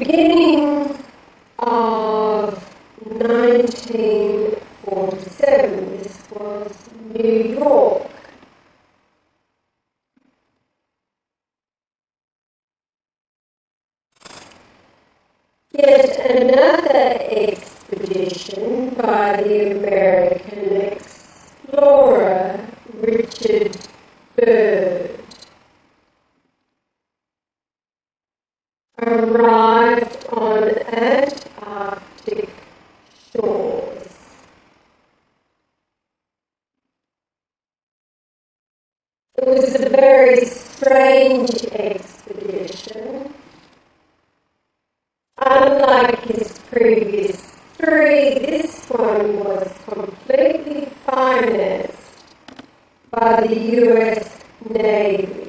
beginning of 1947, this was New York. Yet another expedition by the American explorer Richard Byrd arrived on Antarctic shores. It was a very strange expedition. Unlike his previous three, this one was completely financed by the US Navy.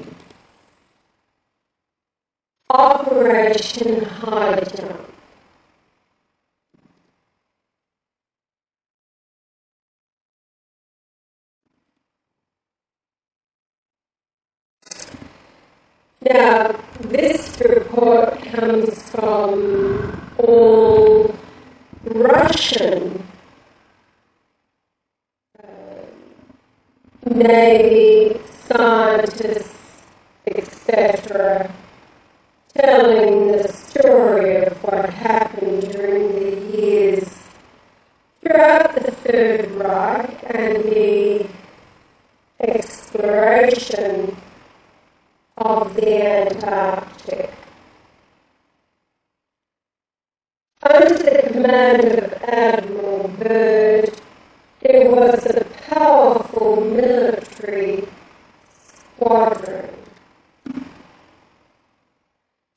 Operation High Jump. Now, this report comes from all Russian Navy scientists, etc., telling the story of what happened during the years throughout the Third Reich and the exploration of the Antarctic. Under the command of Admiral Byrd, there was a powerful military squadron,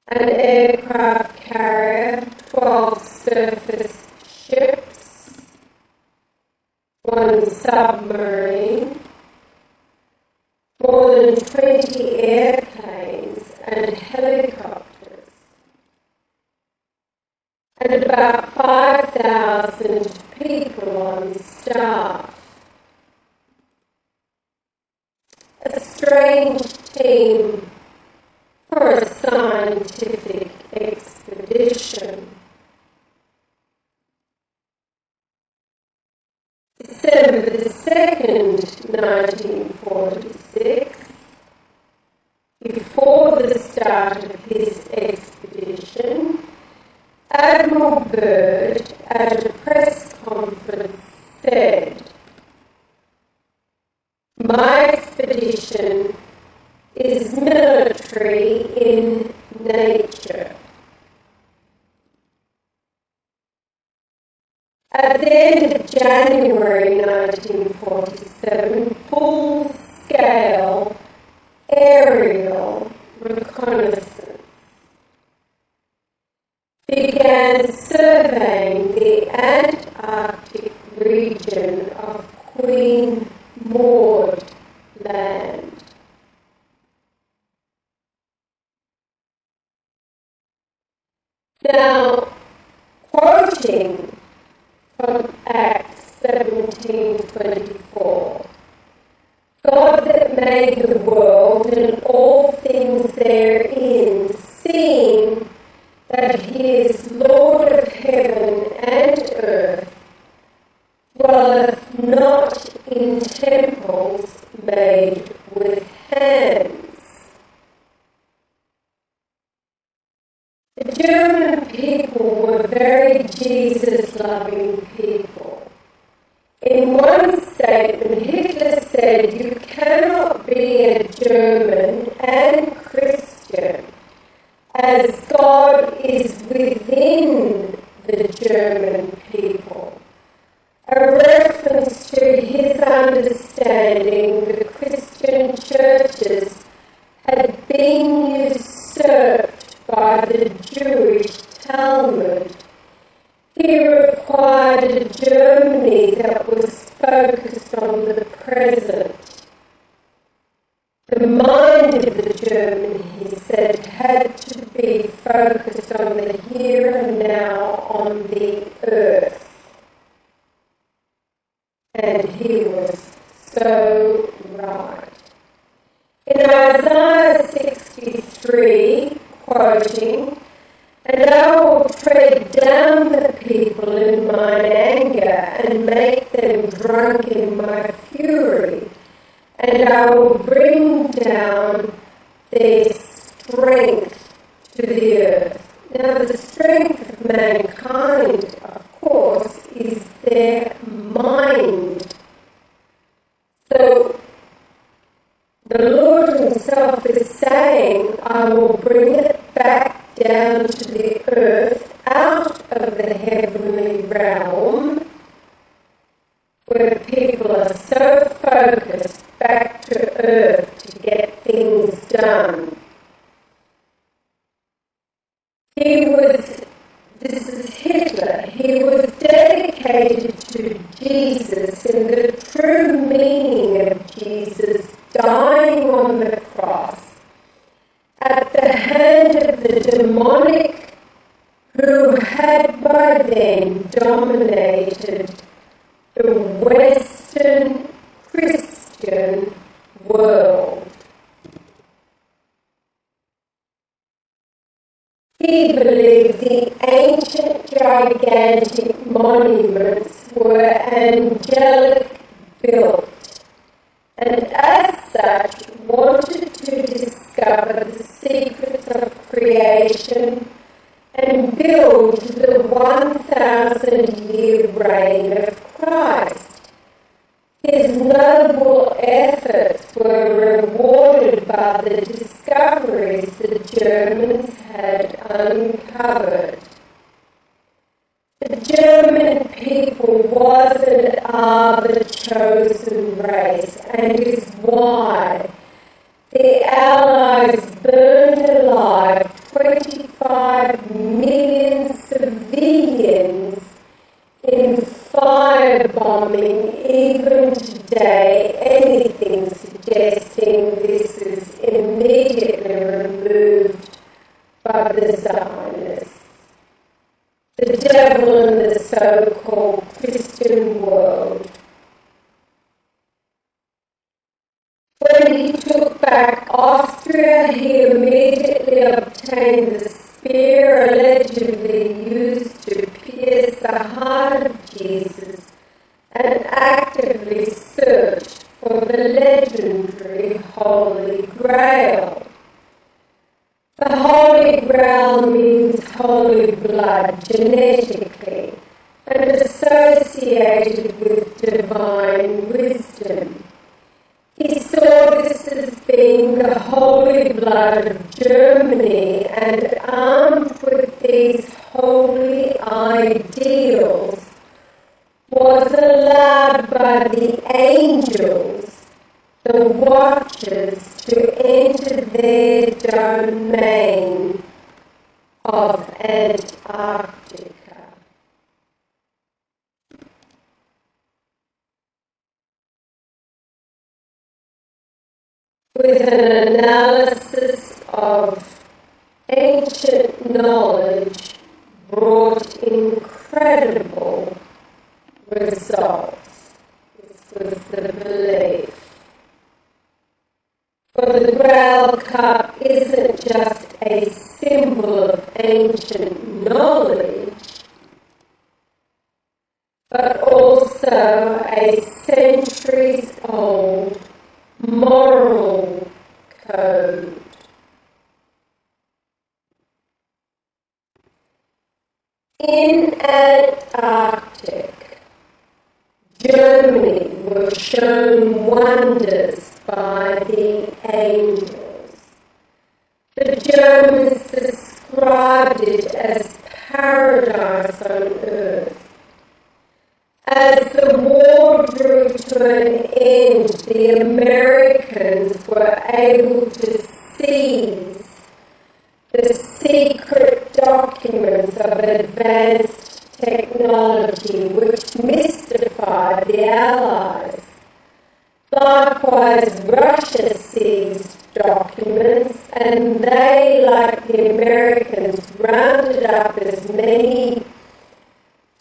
an aircraft carrier, 12 surface ships, 1 submarine, more than 20 airplanes and helicopters, and about 5,000 people on staff. A strange team for a scientific expedition. December the 2nd, 1946, before the start of his expedition, Admiral Byrd, at a press conference, said, "My expedition is military in nature." At the end of January 1947, full-scale aerial reconnaissance began surveying the Antarctic region of Queen Maud Land. Now, quoting from Acts 17:24, "God that made the world and all things therein, seeing that he is Lord of heaven and earth, dwelleth not in temples made with hands." The German people were very Jesus-loving people. In one statement, Hitler said, "You cannot be a German and Christian, as God is within the German people." A reference to his understanding the Christian churches had been usurped by the Jewish Talmud. He required a Germany that was focused on the present. The mind of the German, he said, had to be focused on the here and now, on the earth. And he was so right. In Isaiah 63, quoting, And I will tread down the people in mine anger and make them drunk in my fury. And I will bring down their strength to the earth. Now the strength of mankind, of course, is their mind. So the Lord himself is saying, I will bring it back down to the earth, out of the heavenly realm, where people are so focused back to earth to get things done. This is Hitler, he was dedicated to Jesus in the true meaning of Jesus dying on the cross at the hand of the demonic who had by then dominated the Western Christian world. He believed the ancient gigantic monuments were angelic built, and as such wanted to discover the secrets of creation and build the 1,000-year reign of Christ. His noble efforts were rewarded by the discoveries the Germans had uncovered. The German people was and are the chosen race, and is why the Allies burned alive 25 million civilians in firebombing. Even today, anything suggesting this is immediately removed by the Zionists. The devil in the so-called Christian world. When he took back Austria, he immediately obtained the spear allegedly used to pierce the heart of Jesus and actively searched for the legendary Holy Grail. The Holy Grail means holy blood genetically and associated with divine wisdom. He saw this as being the holy blood of Germany, and armed with these holy ideals was allowed by the angels, the watchers, to enter their domain of Antarctica. With an analysis of ancient knowledge brought incredible results. This was the belief. For the Grail Cup isn't just a symbol of ancient knowledge, but also a centuries-old moral code. In Antarctic, Germany was shown wonders by the angels. The Germans described it as paradise on earth. As the war drew to an end, the Americans were able to seize the secret documents of advanced technology which mystified the Allies. Likewise, Russia seized documents, and they, like the Americans, rounded up as many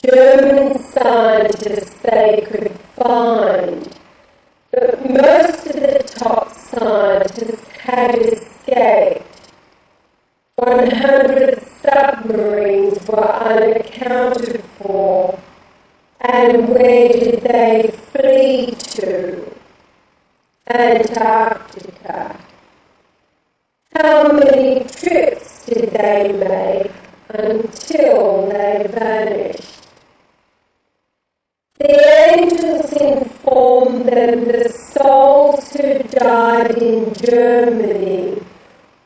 German scientists they could find. But most of the top scientists had escaped. 100 submarines were unaccounted for, and where did they flee to? Antarctica. How many trips did they make until they vanished? The angels informed them the souls who died in Germany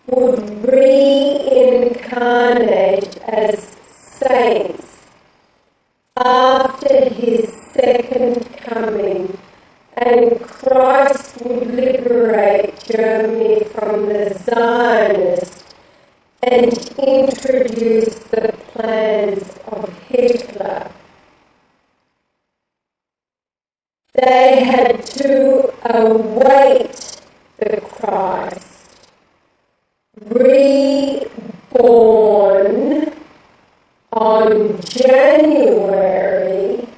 would reincarnate as saints after his second coming, and Christ would liberate Germany from the Zionists and introduce the plans of Hitler. They had to await the Christ, reborn on January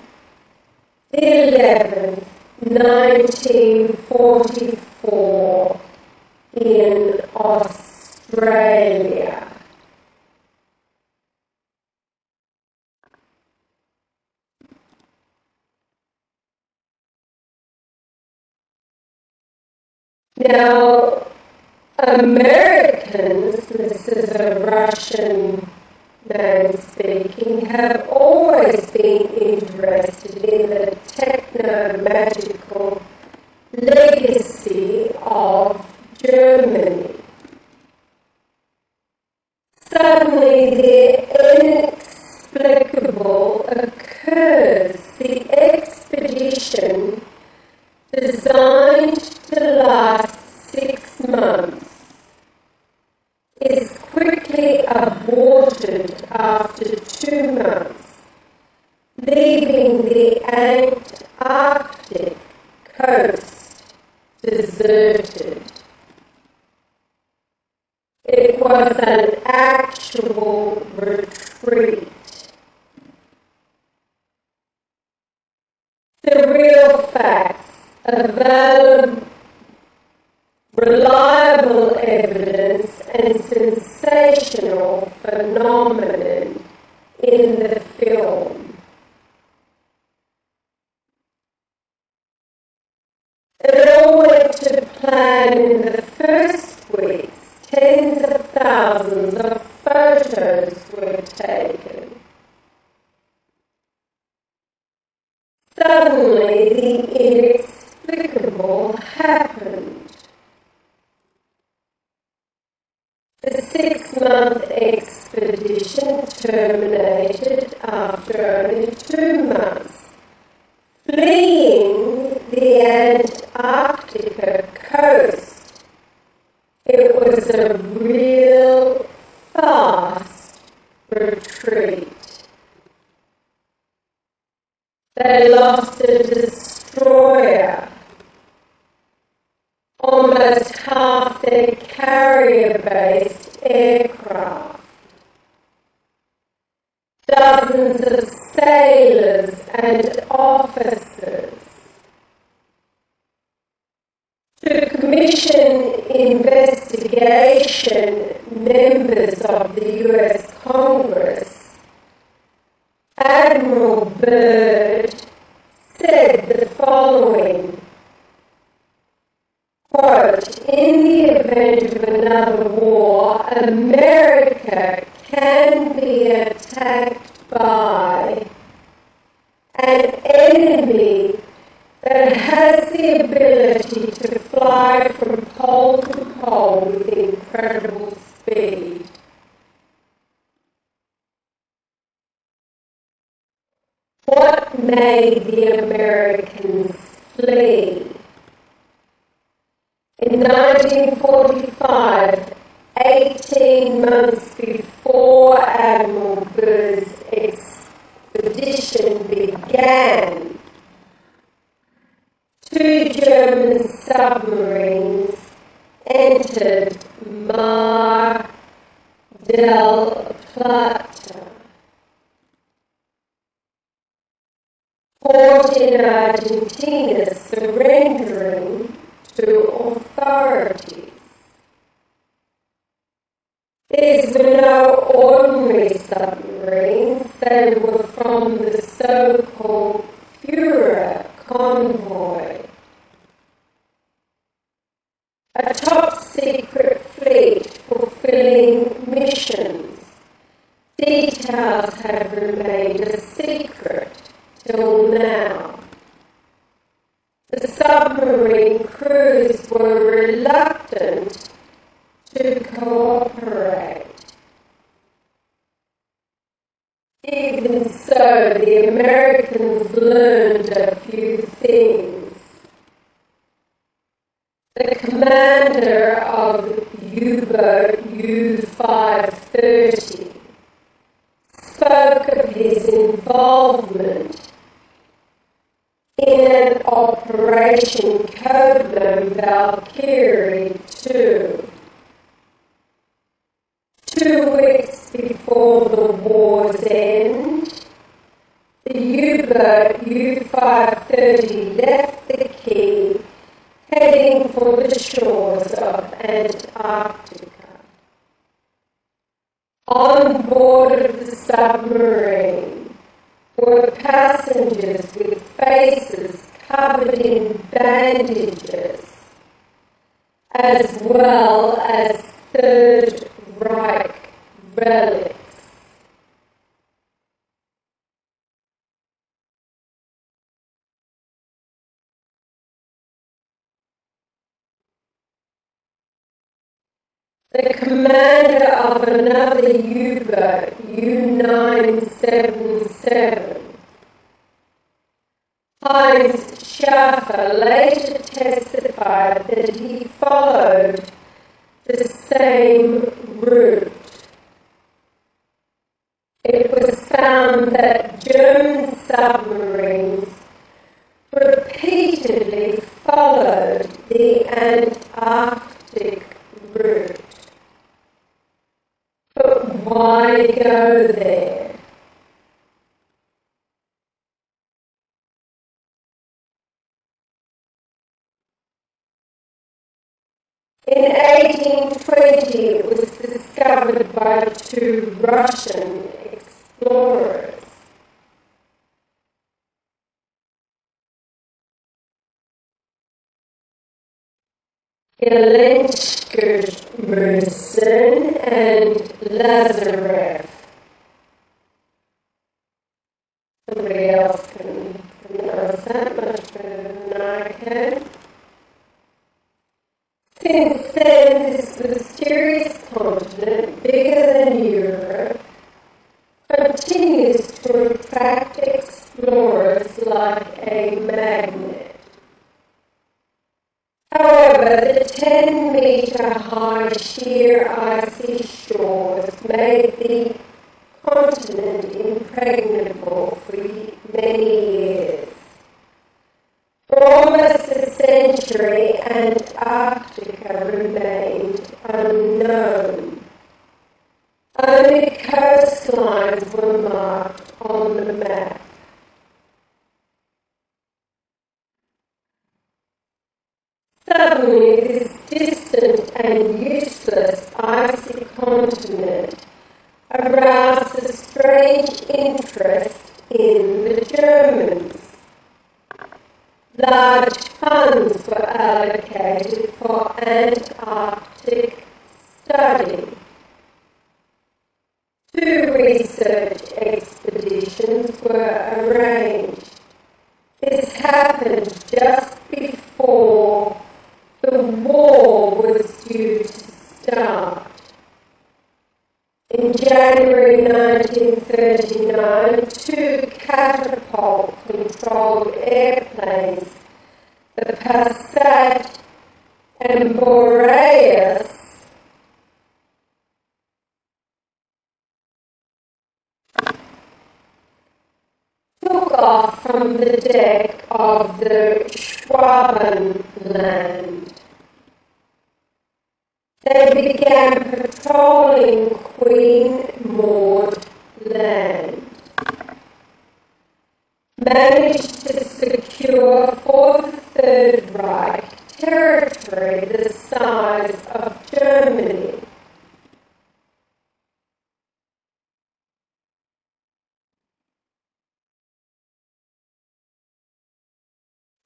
11th, 1944 in Australia. Now, Americans, this is a Russian man speaking, have always been interested in the techno-magical legacy of Germany. Suddenly the inexplicable occurs. The expedition, designed to last 6 months, is quickly aborted after 2 months, leaving the Antarctic coast deserted. It was an actual retreat. The real facts, reliable evidence, and sensational phenomenon in the film. It all went to plan in the first weeks. Tens of thousands of photos were taken. Suddenly, the inexplicable happened. The 6-month expedition terminated after only 2 months. Fleeing the Antarctica coast, it was a real fast retreat. They lost a destroyer, almost half their carrier-based aircraft, dozens of sailors and officers. To commission investigation, members of the U.S. Congress, Admiral Byrd said the following, quote, "In the event of another war, America can be attacked by an enemy that has the ability to fly from pole to pole with incredible speed." What made the Americans flee? In 1945, 18 months before Admiral Byrd's expedition began, 2 German submarines entered Mar del Plata, port in Argentina, surrendering to authorities. These were no ordinary submarines. They were from the so-called Führer convoy, a top-secret fleet fulfilling missions. Details have remained a secret till now. The submarine crews were reluctant to cooperate. Even so, the Americans learned a few things. The commander of U-boat U-530 spoke of his involvement in an operation codenamed Valkyrie 2. 2 weeks before the war's end, the U-boat U-530 left the quay, heading for the shores of Antarctica. On board of the submarine were passengers with faces covered in bandages, as well as Third Reich relics. The commander of another U-boat, U-977, Heinz Schaffer, later testified that he followed the same route. It was found that German submarines repeatedly followed the Antarctic route. But why go there? In 1820, it was discovered by 2 Russian explorers. Ilinskirchen and Lazarev. Somebody else can pronounce that much better than I can. Since then, this mysterious continent, bigger than Europe, continues to attract explorers like a magnet. However, the 10-meter-high sheer icy shores made the continent impregnable for many years. For almost a century, Antarctica remained unknown. Only coastlines were marked on the map. Suddenly, this distant and useless icy continent aroused a strange interest in the Germans. Large funds were allocated for Antarctic study. 2 research expeditions were arranged. This happened just before the war was due to start. In January 1939, 2 catapult-controlled airplanes, the Passat and Boreas, took off from the deck of the Schwabenland. They began patrolling Queen Maud Land, managed to secure for the Third Reich territory the size of Germany.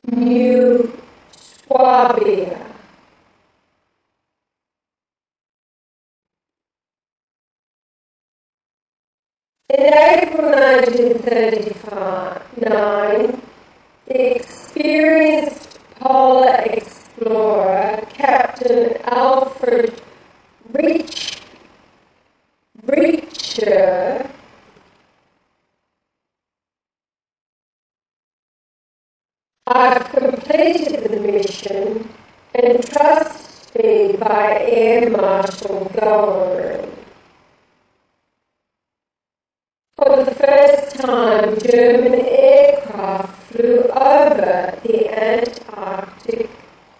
New Swabia. In April 1939, the experienced polar explorer Captain Alfred Reacher completed the mission entrusted me by Air Marshal Goering. For the first time, German aircraft flew over the Antarctic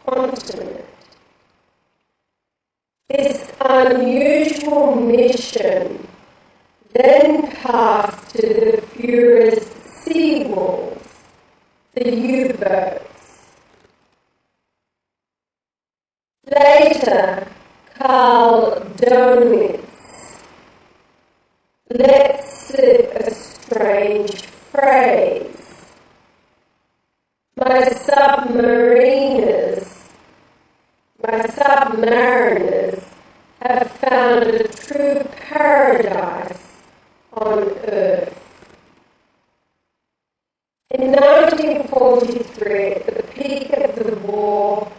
continent. This unusual mission then passed to the furious sea wolves, the U-boats. Later, Karl Donitz let slip a strange phrase. My submariners have found a true paradise on Earth. In 1943, at the peak of the war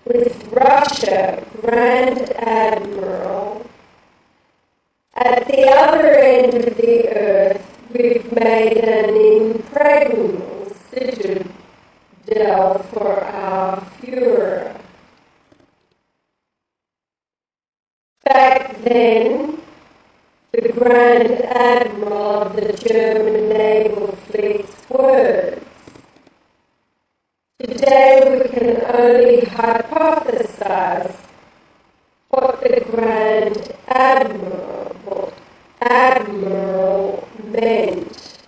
with Russia, Grand Admiral, at the other end of the Earth, we've made an impregnable citadel for our Führer. Back then, the Grand Admiral of the German Naval Fleet's words. Today we can only hypothesize what the Grand Admiral meant.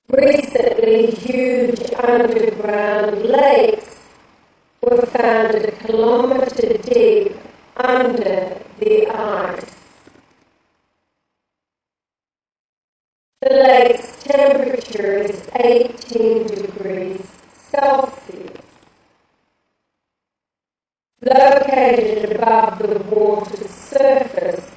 Recently, huge underground lakes were found a kilometre deep under the ice. The lake's temperature is 18 degrees Celsius. Located above the water's surface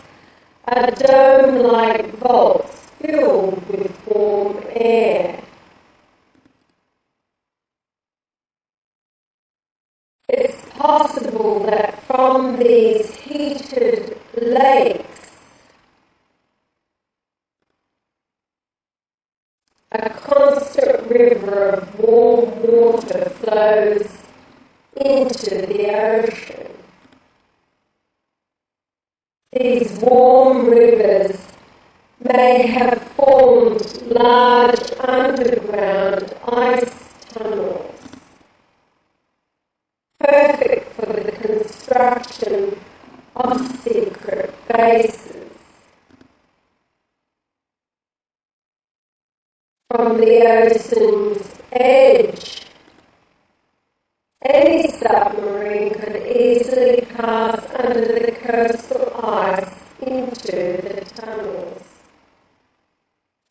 are dome-like vaults filled with warm air. It's possible that from these heated lakes, a constant river of warm water flows into the ocean. These warm rivers may have formed large underground ice tunnels, perfect for the construction of secret bases. From the ocean's edge, any submarine could easily pass under the coastal ice into the tunnels.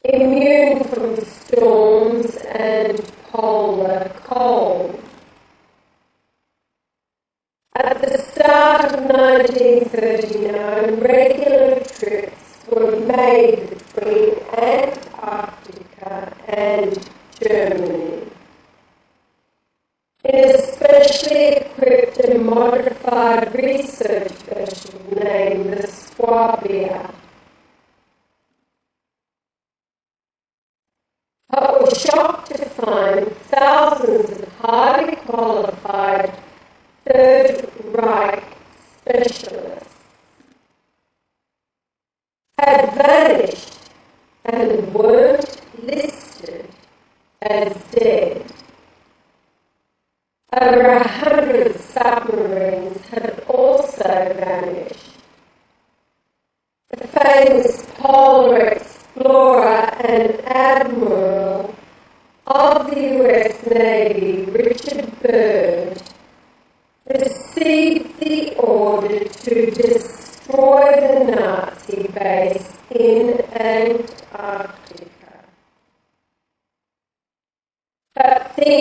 Immune from storms and polar cold. At the start of 1939, regular trips were made between Antarctica and Germany. In a specially equipped and modified research vessel named the Swabia. I was shocked to find thousands of highly qualified Third Reich specialists had vanished and weren't listed as dead. Over 100 submarines had also vanished. The famous polar explorer and admiral of the US Navy, Richard Byrd, received the order to destroy the Nazi base in Antarctica. But things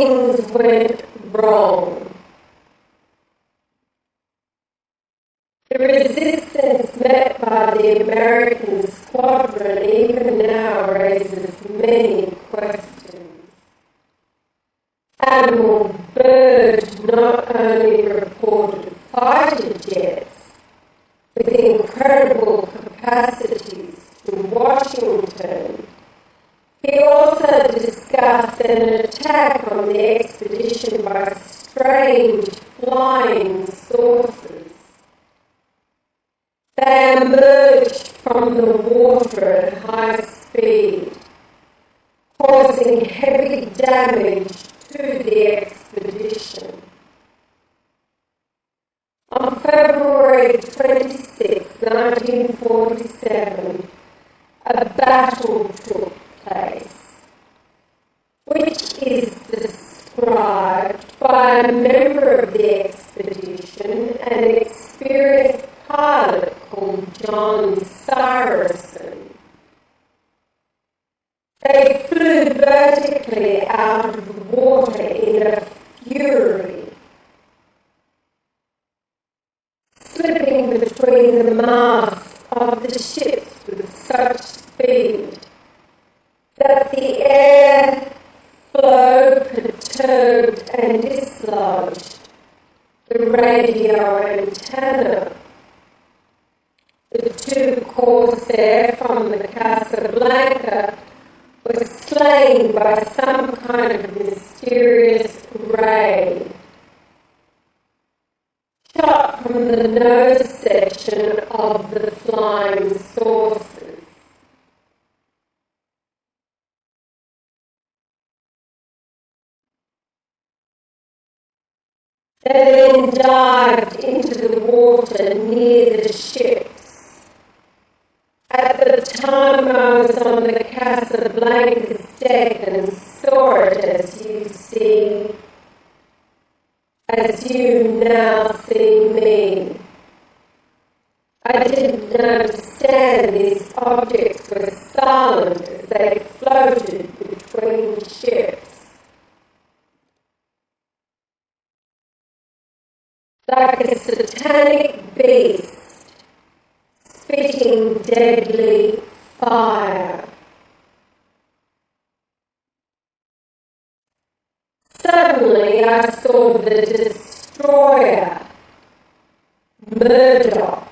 the American squadron even now raises many questions. Admiral Byrd not only reported fighter jets with incredible capacities to Washington, he also discussed an attack on the expedition by strange flying saucers. They emerged from the water at high speed, causing heavy damage to the expedition. On February 26, 1947, a battle took place, which is described by a member of the expedition, an experienced pilot called John Saracen. They flew vertically out of the water in a fury, slipping between the masts of the ships with such speed that the air flow perturbed and dislodged the radio antenna. The two corsairs from the Casablanca were slain by some kind of mysterious ray, shot from the nose section of the flying saucers. They then dived into the water near the ships. At the time I was on the Casablanca's deck and saw it as you now see me. I didn't understand these objects were silent as they floated between ships. Like a satanic beast, spitting deadly fire. Suddenly I saw the destroyer, Murdoch,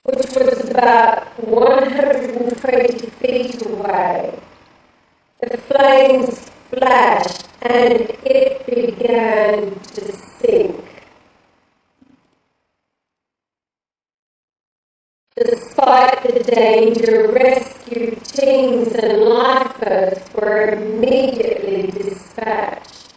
which was about 120 feet away. The flames flashed and it began to sink. Despite the danger, rescue teams and lifeboats were immediately dispatched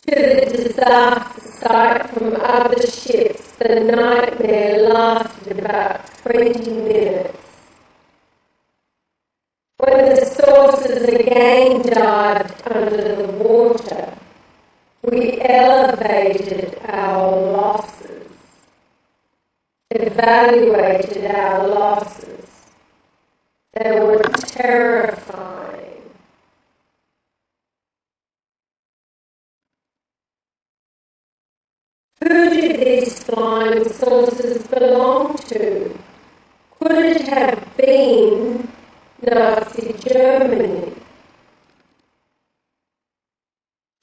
to the disaster site from other ships. The nightmare lasted about 20 minutes. When the saucers again dived under the water, we elevated our losses, evaluated our losses. They were terrifying. Who did these flying saucers belong to? Could it have been Nazi Germany?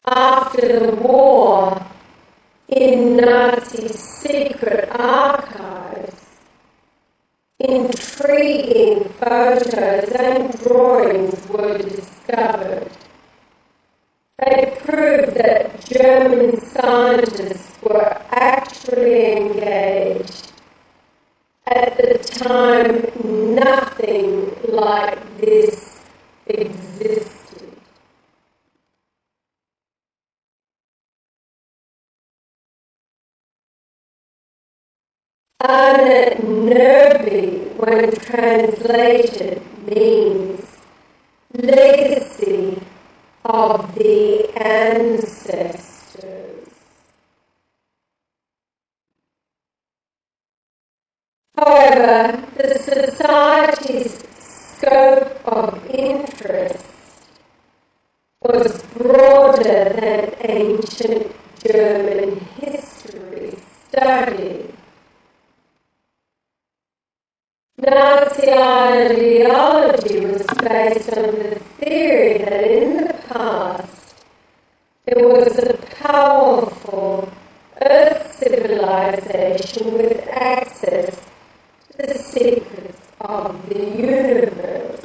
After the war, in Nazi secret archives, intriguing photos and drawings were discovered. They proved that German scientists were actually engaged. At the time, nothing like this existed. Anunnaki, when translated, means legacy of the ancestors. However, the Society's scope of interest was broader than ancient German history study. ideology was based on the theory that in the past there was a powerful Earth civilization with access to the secrets of the universe.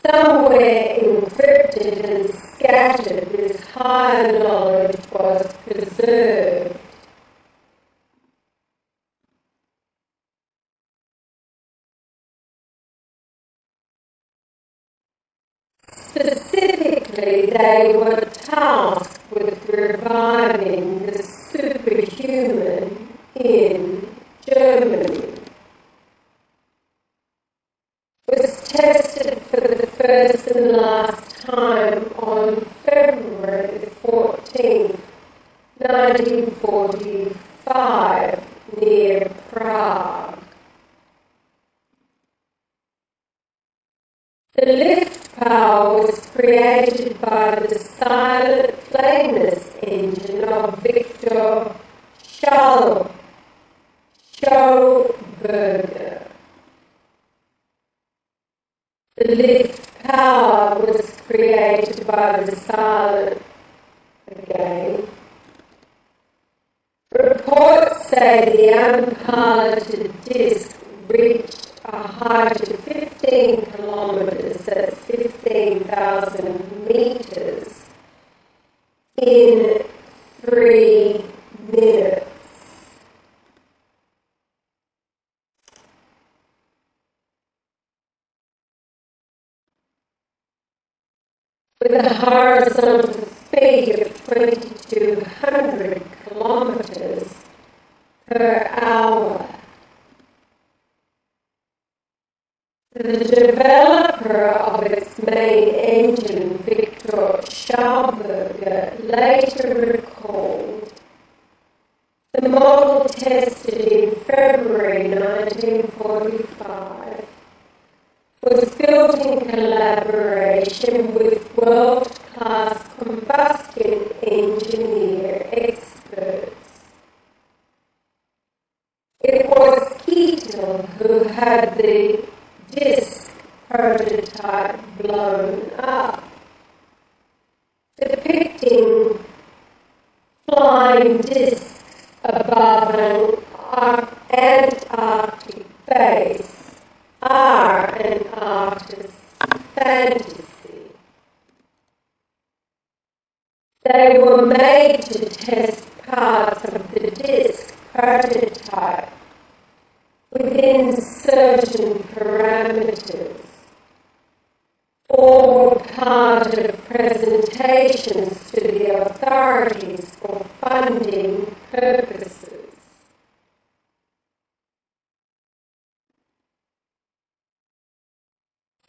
Somewhere encrypted and scattered, this higher knowledge was preserved. Specifically, they were tasked with reviving the superhuman in Germany. It was tested for the first and last time on February 14th, 1945, near Prague. The lift power was created by the silent flameless engine of Victor Schauberger. The lift power was created by the silent again. Reports say the unpiloted disc reached a height of 15 kilometers, that's 15,000 meters, in 3 minutes. With a horizontal speed of 2,200 kilometers per hour. The developer of its main engine, Victor Schauberger, later recalled, the model tested in February 1945 was built in collaboration with world-class combustion engineer experts. It was Keitel who had the disc prototype blown up, depicting flying discs above an Antarctic base, are an artist's fantasy. They were made to test parts of the disc prototype within certain parameters, or were part of presentations to the authorities for funding purposes.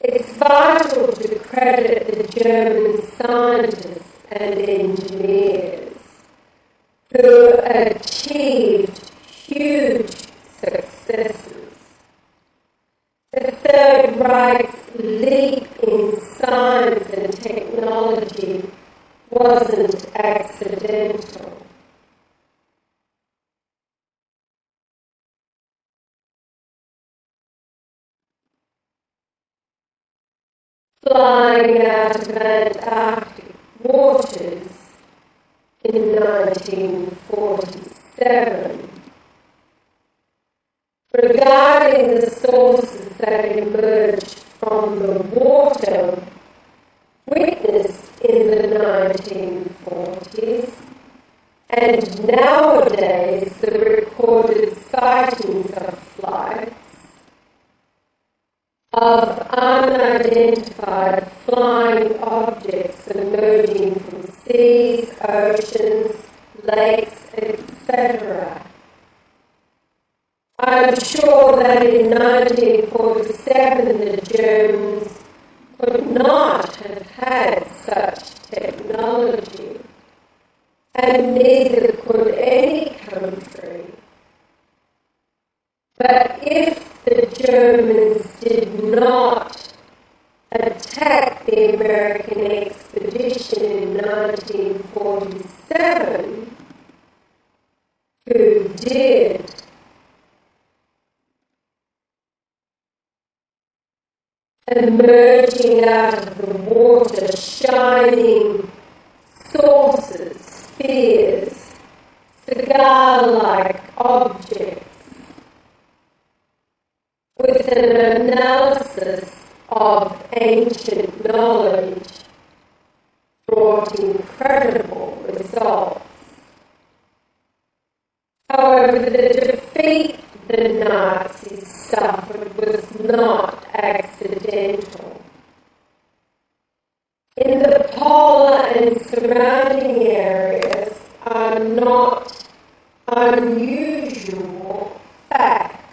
It's vital to credit the German scientists and engineers who achieved huge successes. The Third Reich's leap in science and technology wasn't accidental. Flying out of Antarctic waters in 1947. Regarding the sources that emerged from the water witnessed in the 1940s, and nowadays the recorded sightings of flights of unidentified flying objects emerging from seas, oceans, lakes, etc. I'm sure that in 1947 the Germans could not have had such technology, and neither could any country. But if the Germans did not attack the American expedition in 1947, who did? emerging out of the water, shining saucers, spheres, cigar-like objects, with an analysis of ancient knowledge brought incredible results. However, the defeat the Nazis suffered was not accidental. In the polar and surrounding areas are not unusual facts.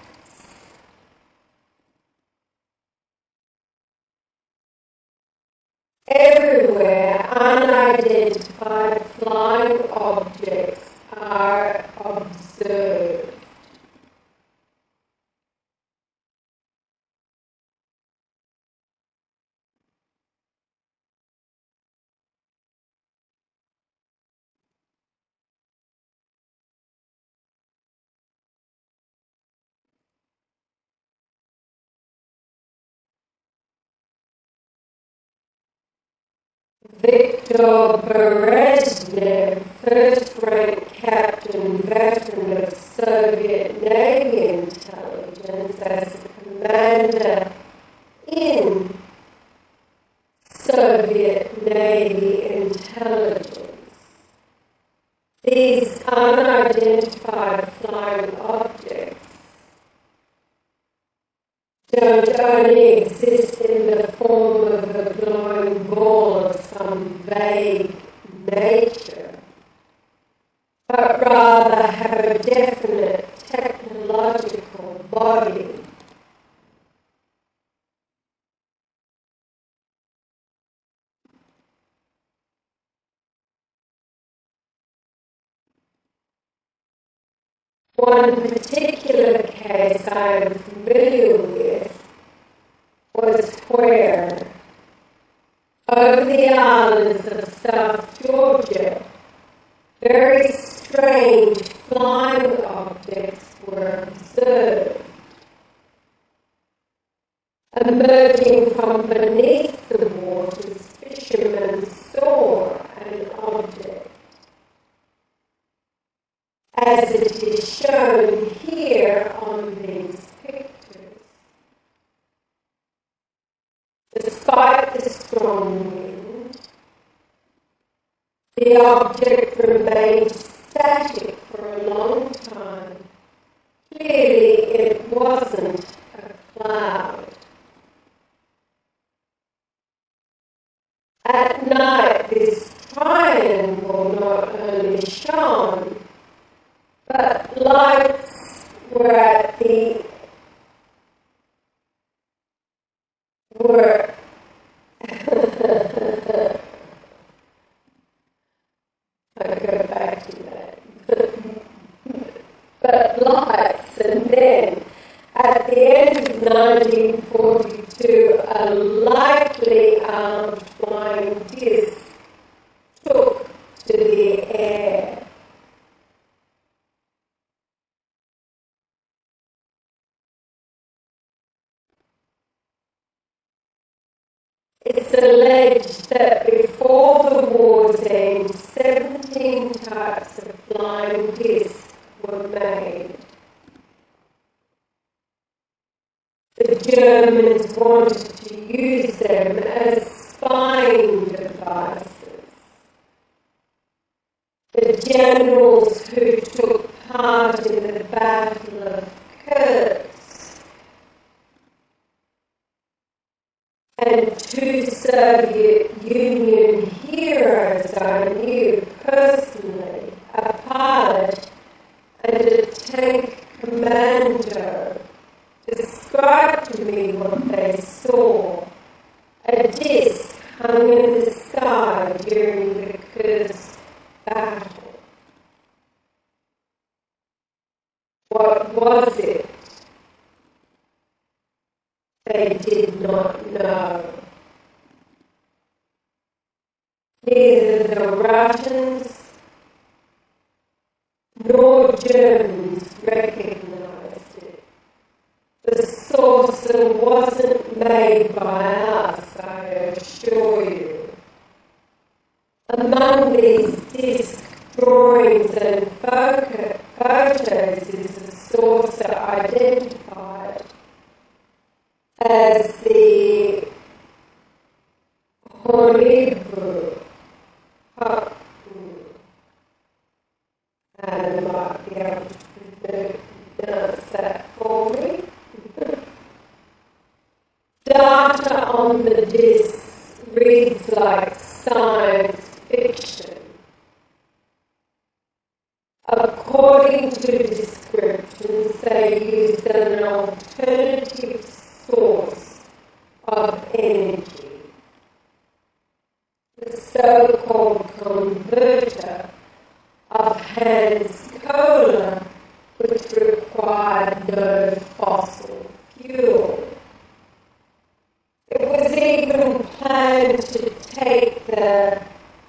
Everywhere, unidentified flying objects are observed. Viktor Brezhnev, first-rank captain, veteran of Soviet Navy intelligence, as a commander in Soviet Navy intelligence. These unidentified flying objects don't only exist in the form of a glowing ball of some vague nature, but rather have a definite technological body. One particular case I am familiar with was where, over the islands of South Georgia, very strange flying objects were observed, emerging from beneath the waters. Fishermen saw an object, as it is shown here on these pictures. Despite the strong wind, the object remained static for a long time. Clearly, it wasn't a cloud. At night, this triangle not only shone, but lights were at the I go back to that. But lights, and then at the end of 1942, a lightly armed flying disc took to the air. It's alleged that before the war's end, 17 types of flying discs were made. The Germans wanted to use them as spying devices. The generals who took part in the Battle of Kursk and two Soviet Union heroes I knew personally, a pilot and a tank commander, described to me what they saw. A disc hung in the sky during the Kursk battle. What was it? They did not know. Neither the Russians nor Germans recognized it. The saucer wasn't made by us, I assure you. Among these disc drawings and photos is a saucer identified as the Horribu. And I might be able to pronounce that for me. Data on the discs reads like science fiction. According to descriptions, they used an alternative source of energy, the so-called converter of Hans Kohler, which required no fossil fuel. It was even planned to take the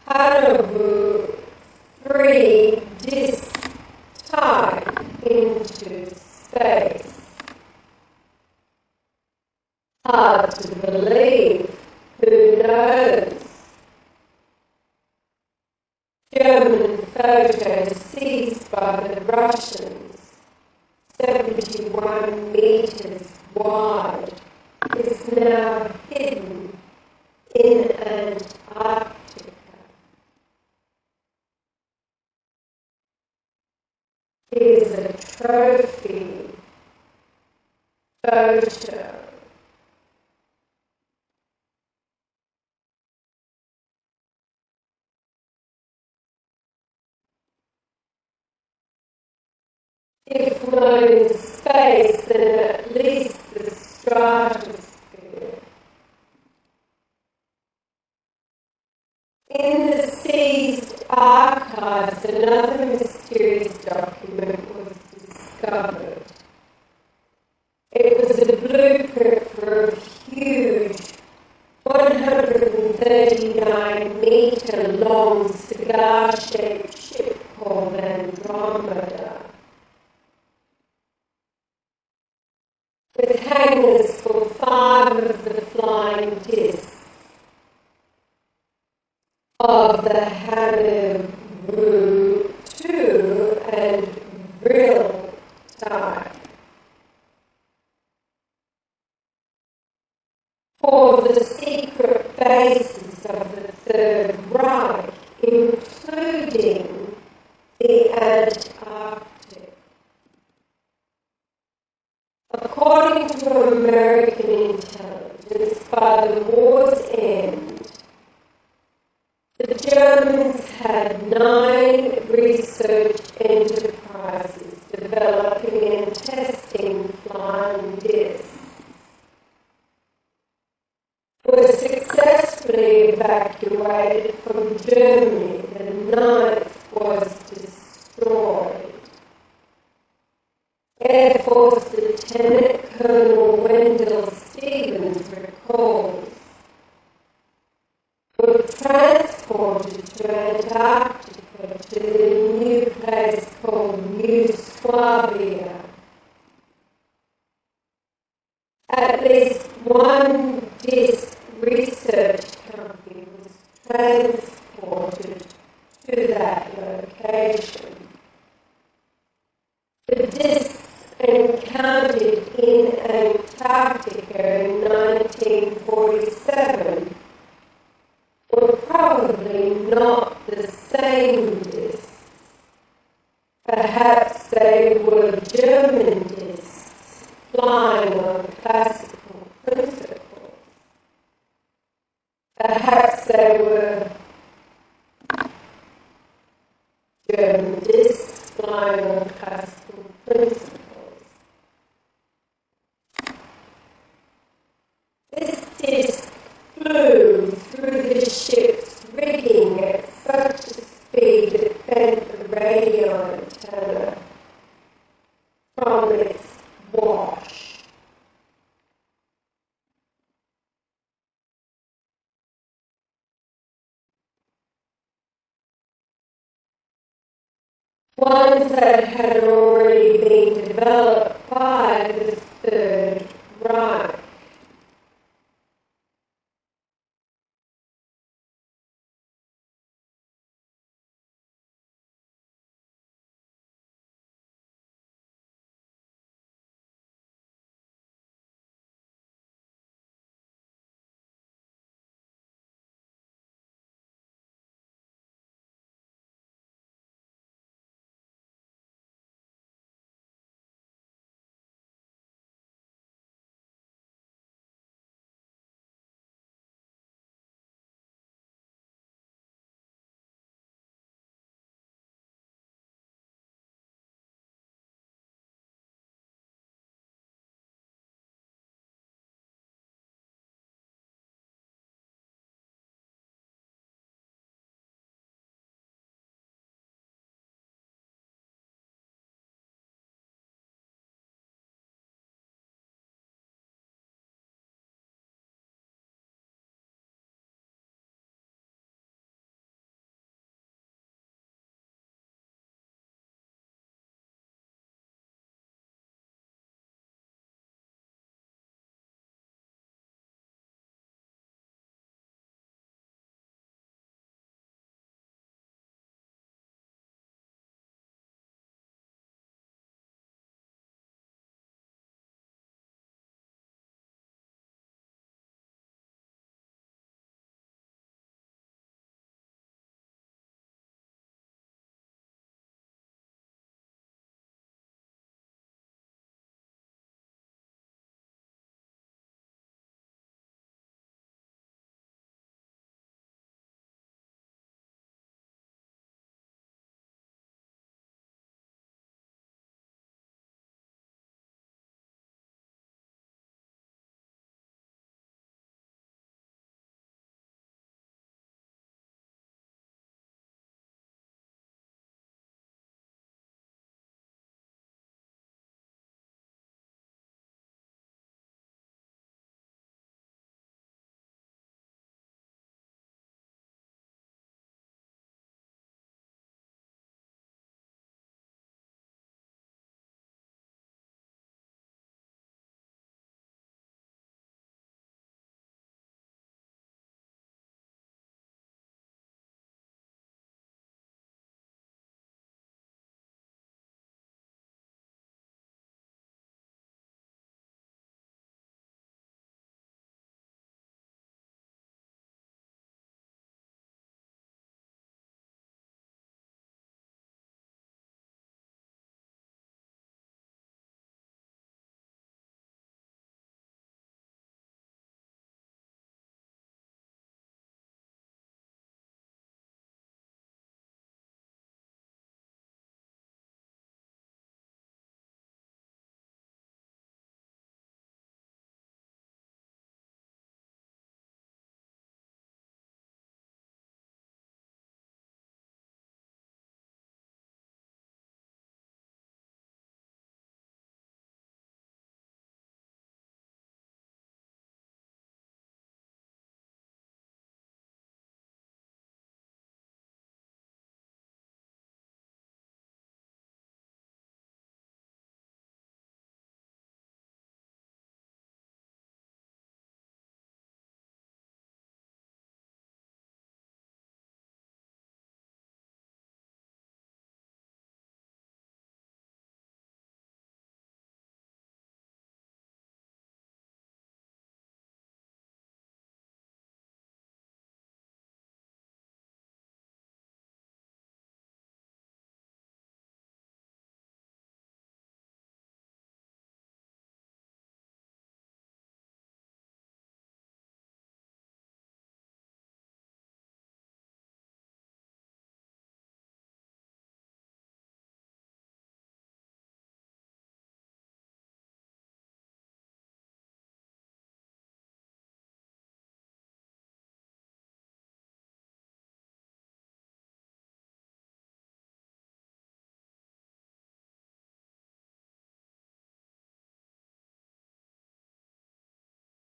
Hanabu 3 disc type into space. Hard to believe, who knows? German photo seized by the Russians, 71 meters wide, is now hidden in Antarctica. Here's a trophy photo. If not in space, then at least the stratosphere. In the seized archives, another mysterious document was discovered. It was a blueprint for a huge 139-meter long cigar-shaped ship called Andromeda, with hangars for 5 of the flying discs of the Hanabu 2 and Brill type. For the secret bases of the Third Reich, including the Antarctic. According to American intelligence, by the war's end, the Germans had 9 research enterprises developing and testing flying discs. Were successfully evacuated from Germany. The 9th was destroyed. Air Force Lieutenant Colonel Wendell Stevens recalls, were transported to Antarctica to the new place called New Swabia. At least one disc research company was transported to that location. The discs encountered in Antarctica in 1947 were probably not the same discs. Perhaps they were German discs flying on classical principles. Perhaps they were German discs flying on classical principles. This disc flew through the ship's rigging at such a speed it bent the radio antenna from its wash. Ones that had already been developed by the